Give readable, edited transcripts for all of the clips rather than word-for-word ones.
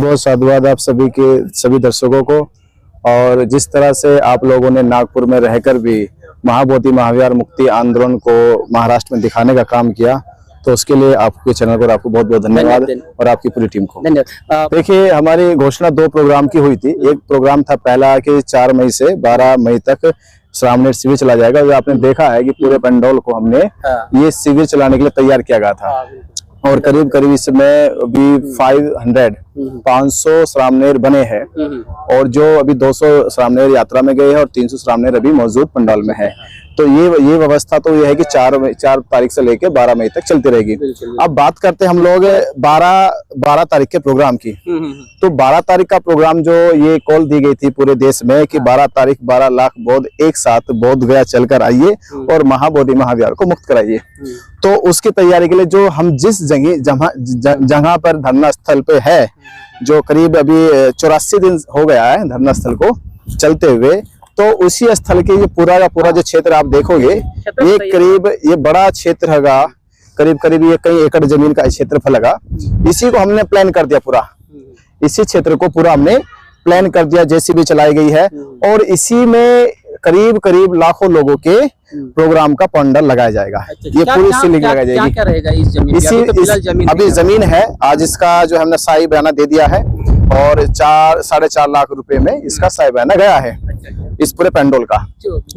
बहुत साधुवाद आप सभी के सभी दर्शकों को। और जिस तरह से आप लोगों ने नागपुर में रहकर भी महाबोधि महाविहार मुक्ति आंदोलन को महाराष्ट्र में दिखाने का काम किया, तो उसके लिए आपके चैनल पर आपको बहुत बहुत धन्यवाद और आपकी पूरी टीम को धन्यवाद। देखिए, हमारी घोषणा 2 प्रोग्राम की हुई थी। एक प्रोग्राम था पहला कि 4 मई से 12 मई तक श्रामनेर शिविर चला जाएगा। जो आपने देखा है कि पूरे पंडोल को हमने ये शिविर चलाने के लिए तैयार किया गया था और करीब करीब इसमें अभी 500 श्रामनेर बने हैं और जो अभी 200 श्रामनेर यात्रा में गए हैं और 300 श्रामनेर अभी मौजूद पंडाल में है। तो ये व्यवस्था तो ये है कि 4 तारीख से लेकर 12 मई तक चलती रहेगी। अब बात करते हैं हम लोग 12 तारीख के प्रोग्राम की। तो 12 तारीख का प्रोग्राम जो ये कॉल दी गई थी पूरे देश में कि 12 तारीख 12 लाख बौद्ध एक साथ बोध गया चलकर आइए और महाबोधि महाविहार को मुक्त कराइए। तो उसकी तैयारी के लिए जो हम जिस जगह पर धरना स्थल पे है, जो करीब अभी 84 दिन हो गया है धरना स्थल को चलते हुए, तो उसी स्थल के ये पूरा का पूरा जो क्षेत्र आप देखोगे, ये करीब ये बड़ा क्षेत्र होगा, करीब करीब ये कई एकड़ जमीन का क्षेत्रफल लगा। इसी को हमने प्लान कर दिया, पूरा इसी क्षेत्र को पूरा हमने प्लान कर दिया, जेसीबी चलाई गई है और इसी में करीब करीब लाखों लोगों के प्रोग्राम का पंडाल लगाया जाएगा। ये पूरी सीलिंग लगाई जाएगी। क्या रहेगा इस जमीन? अभी जमीन है, आज इसका जो हमने साई बयाना दे दिया है और 4-4.5 लाख रुपए में इसका साई बयाना गया है इस पूरे पेंडोल का।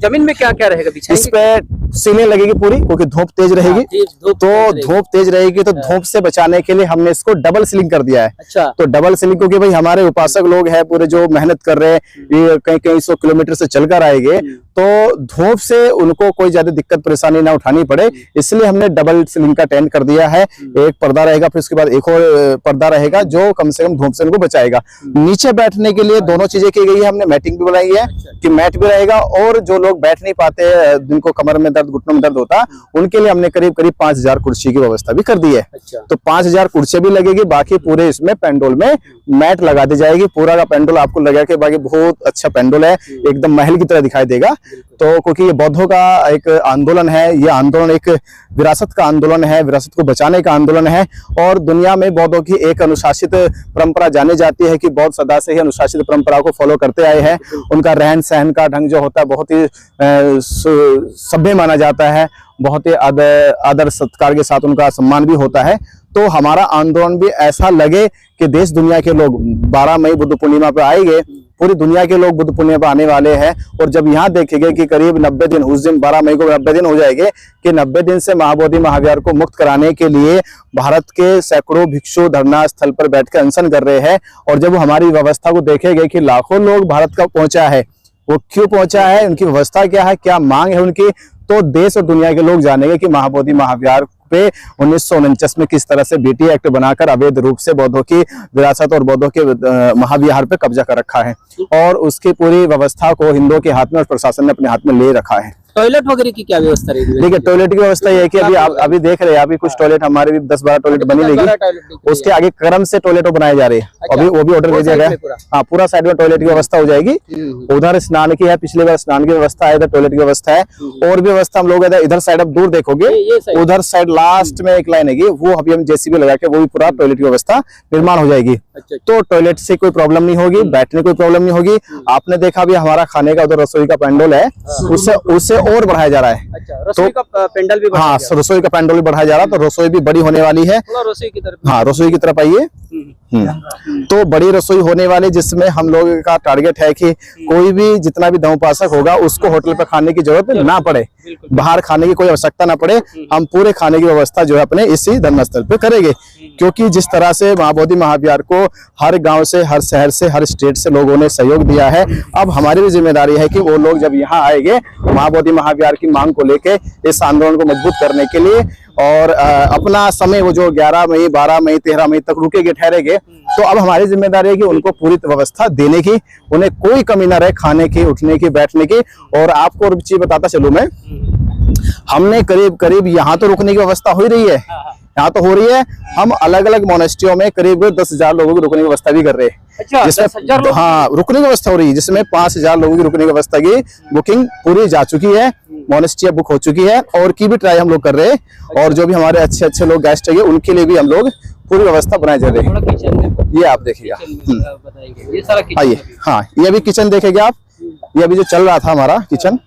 जमीन में क्या क्या रहेगा? इस पे सीलिंग लगेगी पूरी, क्योंकि धूप तेज रहेगी। धूप तेज रहेगी तो धूप से बचाने के लिए हमने इसको डबल सीलिंग कर दिया है। अच्छा। तो डबल सीलिंग, क्योंकि भाई हमारे उपासक लोग हैं पूरे जो मेहनत कर रहे हैं, ये कई 100 किलोमीटर से चलकर आएंगे, तो धूप से उनको कोई ज्यादा दिक्कत परेशानी ना उठानी पड़े, इसलिए हमने डबल सीलिंग का टेंट कर दिया है। एक पर्दा रहेगा, फिर उसके बाद एक और पर्दा रहेगा जो कम से कम धूप से उनको बचाएगा। नीचे बैठने के लिए दोनों चीजें की गई है, हमने मैटिंग भी बनाई है कि मैट भी रहेगा, और जो लोग बैठ नहीं पाते, जिनको कमर में दर्द, घुटनों में दर्द होता, उनके लिए हमने करीब 5000 कुर्सी की व्यवस्था भी कर दी है। तो 5000 कुर्सी भी लगेगी, बाकी पूरे इसमें पेंडोल में मैट लगा दी जाएगी। पूरा का पेंडोल आपको लगेगा कि बाकी बहुत अच्छा पेंडोल है, एकदम महल की तरह दिखाई देगा। तो क्योंकि ये बौद्धों का एक आंदोलन है, ये आंदोलन एक विरासत का आंदोलन है, विरासत को बचाने का आंदोलन है। और दुनिया में बौद्धों की एक अनुशासित परंपरा जानी जाती है कि बौद्ध सदा से ही अनुशासित परंपरा को फॉलो करते आए हैं। उनका रहन सहन का ढंग जो होता है बहुत ही सभ्य माना जाता है, बहुत ही आदर सत्कार के साथ उनका सम्मान भी होता है। तो हमारा आंदोलन भी ऐसा लगे कि देश दुनिया के लोग 12 मई बुद्ध पूर्णिमा पर आएंगे, पूरी दुनिया के लोग बुद्ध पूर्णिमा पर आने वाले हैं। और जब यहाँ देखेंगे कि करीब 90 दिन, उस दिन 12 मई को 90 दिन हो जाएंगे कि 90 दिन से महाबोधि महाविहार को मुक्त कराने के लिए भारत के सैकड़ों भिक्षु धरना स्थल पर बैठकर अनशन कर रहे हैं। और जब हमारी व्यवस्था को देखेंगे कि लाखों लोग भारत का पहुंचा है, वो क्यों पहुंचा है, उनकी व्यवस्था क्या है, क्या मांग है उनकी, तो देश और दुनिया के लोग जानेंगे कि महाबोधि महाविहार पे 1949 में किस तरह से बीटी एक्ट बनाकर अवैध रूप से बौद्धों की विरासत और बौद्धों के महाविहार पे कब्जा कर रखा है। और उसकी पूरी व्यवस्था को हिंदुओं के हाथ में और प्रशासन ने अपने हाथ में ले रखा है। टॉयलेट वगैरह की क्या व्यवस्था रहेगी? देखिए, टॉयलेट की व्यवस्था ये है कि अभी देख रहे हैं, अभी कुछ टॉयलेट हमारे भी 10-12 टॉयलेट बनी रहेगी। उसके आगे क्रम से टॉयलेट बनाए जा रहे हैं। अभी वो भी ऑर्डर दे दिया गया। हाँ, पूरा साइड में टॉयलेट की व्यवस्था हो जाएगी। उधर स्नान की है, पिछले बार स्नान की व्यवस्था है, इधर टॉयलेट की व्यवस्था है। और भी व्यवस्था हम लोग इधर साइड अब दूर देखोगे, उधर साइड लास्ट में एक लाइन है, वो अभी हम जेसीबी लगा के वो भी पूरा टॉयलेट की व्यवस्था निर्माण हो जाएगी। तो टॉयलेट से कोई प्रॉब्लम नहीं होगी, बैठने कोई प्रॉब्लम नहीं होगी। आपने देखा भी हमारा खाने का उधर रसोई का पेंडोल है, उससे और बढ़ाया जा रहा है। रसोई का पेंडल भी, हाँ, रसोई का पेंडोल भी बढ़ाया जा रहा है। तो रसोई भी बड़ी होने वाली है। रसोई की तरफ, हाँ, रसोई की तरफ आइए। तो बड़ी रसोई होने वाली, जिसमें हम लोगों का टारगेट है कि कोई भी जितना भी धर्मोपासक होगा उसको होटल पर खाने की जरूरत ना पड़े, बाहर खाने की कोई आवश्यकता ना पड़े। हम पूरे खाने की व्यवस्था जो है अपने इसी धर्म स्थल पे करेंगे। क्योंकि जिस तरह से महाबोधि महाविहार को हर गांव से, हर शहर से, हर स्टेट से लोगों ने सहयोग दिया है, अब हमारी भी जिम्मेदारी है कि वो लोग जब यहाँ आएंगे महाबोधि महाविहार की मांग को लेके इस आंदोलन को मजबूत करने के लिए, और अपना समय वो जो 11 मई, 12 मई, 13 मई तक रुकेंगे, ठहरेंगे, तो अब हमारी जिम्मेदारी है कि उनको पूरी व्यवस्था देने की, उन्हें कोई कमी ना रहे खाने की, उठने की, बैठने की। और आपको और चीज बताता चलूं मैं, हमने करीब करीब यहाँ तो रुकने की व्यवस्था हो ही रही है, यहाँ तो हो रही है। हम अलग अलग मोनेस्ट्रियों में करीब 10,000 लोगों की रुकने की व्यवस्था भी कर रहे हैं। अच्छा, जिसमें हाँ रुकने की व्यवस्था हो रही है, जिसमें 5000 लोगों की रुकने की व्यवस्था की बुकिंग पूरी जा चुकी है, मोनेस्ट्री बुक हो चुकी है, और की भी ट्राई हम लोग कर रहे हैं। और जो भी हमारे अच्छे अच्छे लोग गेस्ट चाहिए उनके लिए भी हम लोग पूरी व्यवस्था बनाए जा रहे हैं। ये आप देखिएगा। बताएंगे ये सारा किचन आइए, अभी। हाँ ये अभी किचन देखेंगे आप, ये अभी जो चल रहा था हमारा किचन,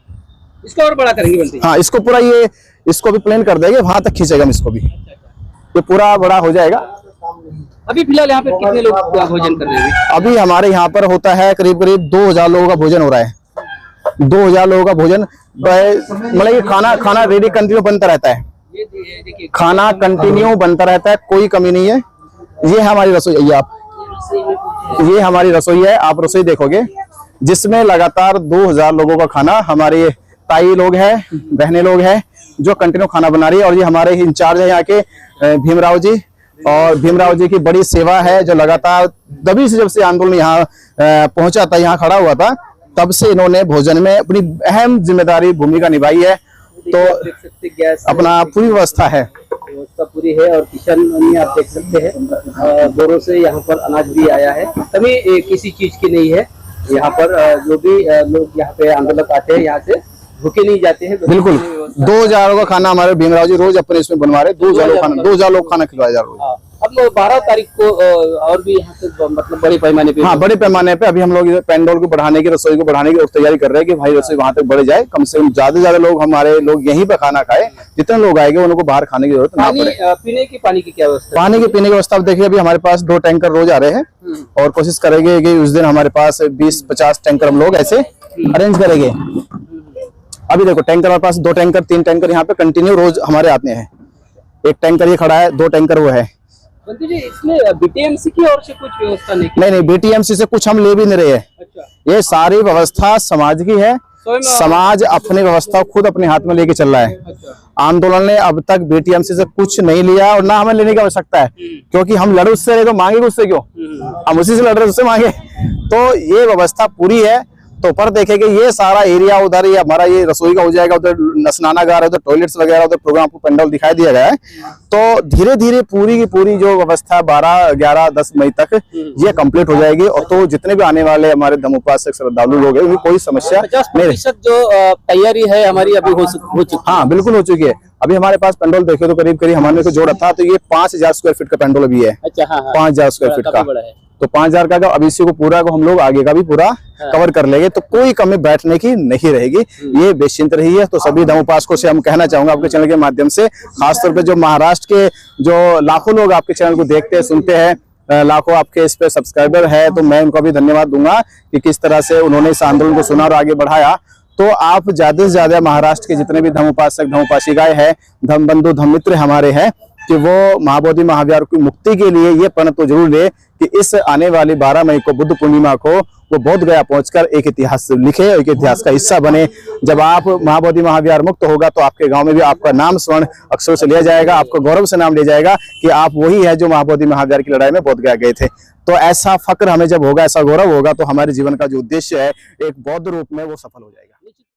इसको और बड़ा करेंगे बोलते हैं। हाँ इसको पूरा ये इसको भी प्लेन कर देंगे, वहां तक खींचेगा हम इसको भी, ये पूरा बड़ा हो जाएगा। अभी फिलहाल यहाँ पे कितने लोग भोजन कर रहे हैं? अभी हमारे यहाँ पर होता है करीब करीब 2000 लोगों का भोजन हो रहा है। 2000 लोगों का भोजन, मतलब ये खाना रेडी कंटिन्यू बनता रहता है, ये देखिए खाना कंटिन्यू बनता रहता है, कोई कमी नहीं है। ये है हमारी रसोई, ये हमारी रसोई है, आप रसोई देखोगे जिसमें लगातार 2000 लोगों का खाना, हमारे ताई लोग हैं, बहने लोग हैं जो कंटिन्यू खाना बना रही है। और ये हमारे इंचार्ज है यहाँ के भीमराव जी, और भीमराव जी की बड़ी सेवा है जो लगातार तभी से, जब से आंदोलन यहाँ पहुंचा था, यहाँ खड़ा हुआ था, तब से इन्होंने भोजन में अपनी अहम जिम्मेदारी भूमिका निभाई है। तो देख सकते गैस अपना पूरी व्यवस्था है, व्यवस्था पूरी है। और किचन में आप देख सकते हैं बोरों से यहाँ पर अनाज भी आया है, कमी किसी चीज की नहीं है। यहाँ पर जो भी लोग यहाँ पे आंदोलन आते हैं यहाँ से भूखे नहीं जाते हैं। बिल्कुल 2000 का खाना हमारे भीमराव जी रोज अपने इसमें बनवा रहे, 2000 लोग खाना खिलवाया जा रहा है। हाँ, अब 12 तारीख को और भी यहाँ से मतलब बड़े पैमाने पे, हाँ बड़े पैमाने पे अभी हम लोग पेंडोल को बढ़ाने की, रसोई को बढ़ाने की तैयारी कर रहे हैं कि भाई रसोई वहां तक बढ़ जाए, कम से कम ज्यादा से ज्यादा लोग हमारे लोग यहीं पे खाना खाए, जितने लोग आएंगे उनको बाहर खाने की जरूरत ना पड़े। पीने की पानी की क्या व्यवस्था? पानी की पीने की व्यवस्था देखिए, अभी हमारे पास 2 टैंकर रोज आ रहे हैं और कोशिश करेंगे कि उस दिन हमारे पास 20-50 टैंकर हम लोग ऐसे अरेंज करेंगे। अभी देखो टैंकर हमारे पास 2 टैंकर 3 टैंकर यहाँ पे कंटिन्यू रोज हमारे आते हैं। एक टैंकर ये खड़ा है, 2 टैंकर वो है। बंधु जी, इसमें बीटीएमसी की ओर से कुछ व्यवस्था नहीं की? नहीं बीटीएमसी से कुछ हम ले भी नहीं रहे हैं, अच्छा, ये सारी व्यवस्था समाज की है। समाज अपनी व्यवस्था खुद अपने हाथ में लेके चल रहा है। अच्छा, आंदोलन ने अब तक बीटीएमसी से कुछ नहीं लिया और ना हमें लेने की आवश्यकता है, क्योंकि हम लड़े उससे रहे तो मांगे उससे क्यों, हम उसी से लड़ रहे उससे मांगे। तो ये व्यवस्था पूरी है। तो पर देखेंगे ये सारा एरिया उधर ही हमारा ये रसोई का हो जाएगा, उधर स्नानागार है, उधर टॉयलेट्स वगैरह, उधर प्रोग्राम को पंडाल दिखाई दिया गया है। तो धीरे धीरे पूरी की पूरी जो व्यवस्था 12, 11, 10 मई तक ये कंप्लीट हो जाएगी। और तो जितने भी आने वाले हमारे धर्म उपासक श्रद्धालु लोग हैं उनकी कोई समस्या नहीं। 50% जो तैयारी है हमारी अभी हो चुकी। हाँ बिल्कुल हो चुकी है। अभी हमारे पास पेंडोल देखे तो करीब करीब हमारे को जोड़ा था तो ये 5000 स्क्वायर फीट का पेंडोल अभी है। अच्छा, हाँ, हाँ, 5000 स्क्वायर फीट का, तो 5000 का अब इसी को पूरा को हम लोग आगे का भी पूरा कवर कर लेंगे, तो कोई कमी बैठने की नहीं रहेगी, ये बेचिंत रही है। तो सभी धर्म उपासकों से हम कहना चाहूंगा आपके चैनल के माध्यम से, खासतौर पे जो महाराष्ट्र के जो लाखों लोग आपके चैनल को देखते हैं सुनते हैं, लाखों आपके इस पे सब्सक्राइबर है, तो मैं उनको भी धन्यवाद दूंगा कि किस तरह से उन्होंने इस आंदोलन को सुना और आगे बढ़ाया। तो आप ज्यादा से ज्यादा महाराष्ट्र के जितने भी धर्म उपासक धर्म उपासिकाएं हैं, धर्म बंधु धर्म मित्र हमारे हैं, कि वो महाबोधि महावीर की मुक्ति के लिए ये प्रण तो जरूर ले कि इस आने वाली 12 मई को बुद्ध पूर्णिमा को वो बोध गया पहुंचकर एक इतिहास लिखे, एक इतिहास का हिस्सा बने। जब आप महाबोधि महावीर मुक्त होगा तो आपके गांव में भी आपका नाम स्वर्ण अक्षरों से लिया जाएगा, आपको गौरव से नाम लिया जाएगा कि आप वही है जो महाबोधि महावीर की लड़ाई में बोध गया गए थे। तो ऐसा फक्र हमें जब होगा, ऐसा गौरव होगा, तो हमारे जीवन का जो उद्देश्य है एक बौद्ध रूप में वो सफल हो जाएगा।